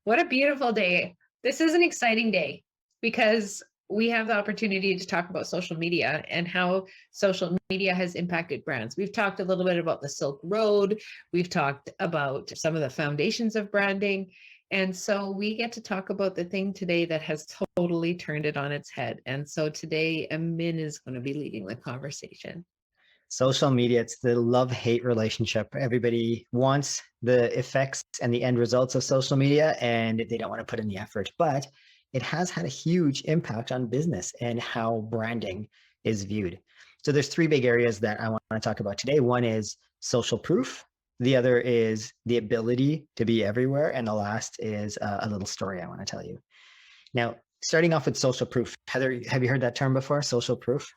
What a beautiful day. This is an exciting day because we have the opportunity to talk about social media and how social media has impacted brands. We've talked a little bit about the Silk Road. We've talked about some of the foundations of branding. And so we get to talk about the thing today that has totally turned it on its head. And so today, Amin is going to be leading the conversation. Social media, it's the love-hate relationship. Everybody wants the effects and the end results of social media, and they don't want to put in the effort. But it has had a huge impact on business and how branding is viewed. So there's three big areas that I want to talk about today. One is social proof. The other is the ability to be everywhere. And the last is a little story I want to tell you. Now, starting off with social proof. Heather, have you heard that term before? Social proof?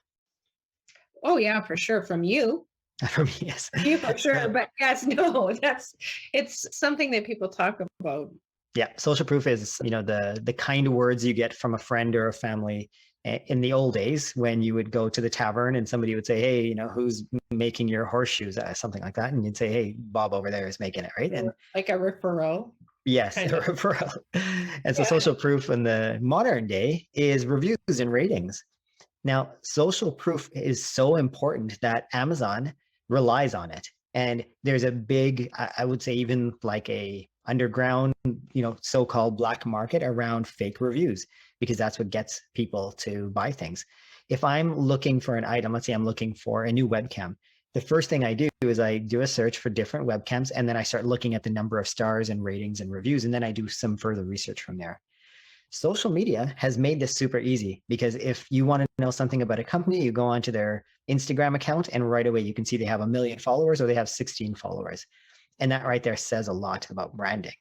Oh, yeah, for sure. From you. For me, yes. You for sure. But yes, no, it's something that people talk about. Yeah, social proof is, the kind words you get from a friend or a family in the old days when you would go to the tavern and somebody would say, "Hey, who's making your horseshoes?" Something like that, and you'd say, "Hey, Bob over there is making it," right? And Like a referral. yes, a Kind of. referral. And so Yeah. social proof in the modern day is reviews and ratings. Now, social proof is so important that Amazon relies on it. And there's a big, I would say, even like a underground, so-called black market around fake reviews, because that's what gets people to buy things. If I'm looking for an item, let's say I'm looking for a new webcam, the first thing I do is I do a search for different webcams, and then I start looking at the number of stars and ratings and reviews, and then I do some further research from there. Social media has made this super easy because if you want to know something about a company, you go onto their Instagram account and right away you can see they have 1 million followers or they have 16 followers. And that right there says a lot about branding.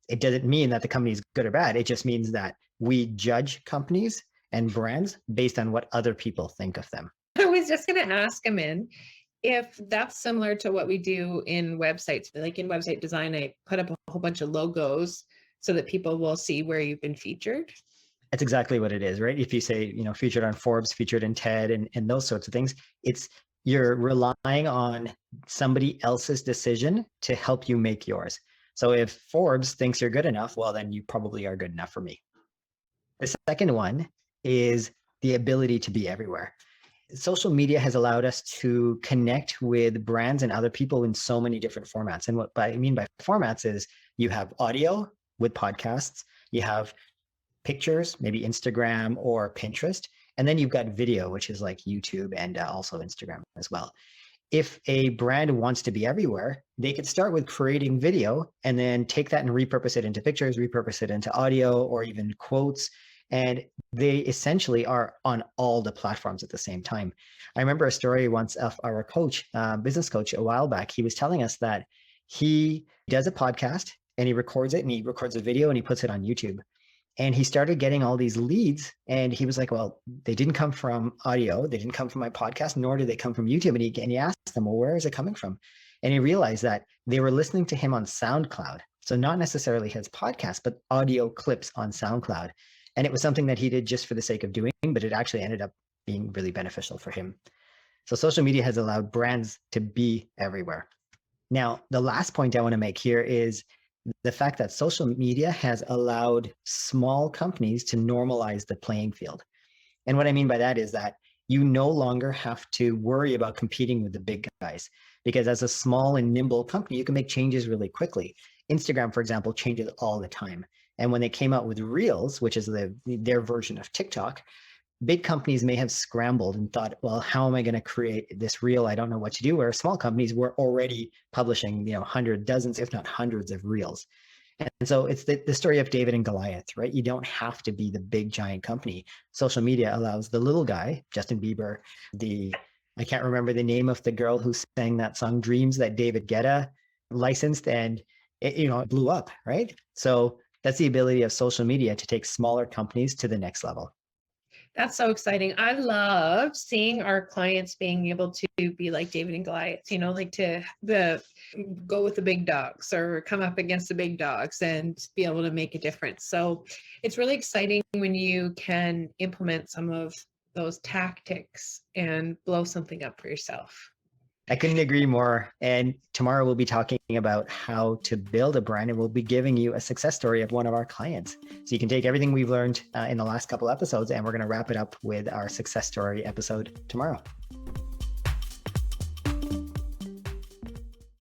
It doesn't mean that the company is good or bad. It just means that we judge companies and brands based on what other people think of them. I was just going to ask him if that's similar to what we do in websites. Like in website design, I put up a whole bunch of logos so that people will see where you've been featured. That's exactly what it is, right? If you say, featured on Forbes, featured in TED, and those sorts of things, you're relying on somebody else's decision to help you make yours. So if Forbes thinks you're good enough, well, then you probably are good enough for me. The second one is the ability to be everywhere. Social media has allowed us to connect with brands and other people in so many different formats. And what I mean by formats is you have audio with podcasts, you have pictures, maybe Instagram or Pinterest. And then you've got video, which is like YouTube and also Instagram as well. If a brand wants to be everywhere, they could start with creating video and then take that and repurpose it into pictures, repurpose it into audio or even quotes. And they essentially are on all the platforms at the same time. I remember a story once of our coach, business coach, a while back. He was telling us that he does a podcast and he records it and he records a video and he puts it on YouTube. And he started getting all these leads and he was like, well, they didn't come from audio. They didn't come from my podcast, nor did they come from YouTube. And he asked them, well, where is it coming from? And he realized that they were listening to him on SoundCloud. So not necessarily his podcast, but audio clips on SoundCloud. And it was something that he did just for the sake of doing, but it actually ended up being really beneficial for him. So social media has allowed brands to be everywhere. Now, the last point I want to make here is the fact that social media has allowed small companies to normalize the playing field. And what I mean by that is that you no longer have to worry about competing with the big guys, because as a small and nimble company, you can make changes really quickly. Instagram, for example, changes all the time. And when they came out with Reels, which is their version of TikTok, big companies may have scrambled and thought, well, how am I going to create this reel? I don't know what to do. Where small companies were already publishing, hundreds, dozens, if not hundreds of reels. And so it's the story of David and Goliath, right? You don't have to be the big giant company. Social media allows the little guy, Justin Bieber, I can't remember the name of the girl who sang that song Dreams that David Guetta licensed, and it blew up, right? So that's the ability of social media to take smaller companies to the next level. That's so exciting. I love seeing our clients being able to be like David and Goliath, like to go with the big dogs or come up against the big dogs and be able to make a difference. So it's really exciting when you can implement some of those tactics and blow something up for yourself. I couldn't agree more. And tomorrow we'll be talking about how to build a brand, and we'll be giving you a success story of one of our clients. So you can take everything we've learned in the last couple episodes, and we're going to wrap it up with our success story episode tomorrow.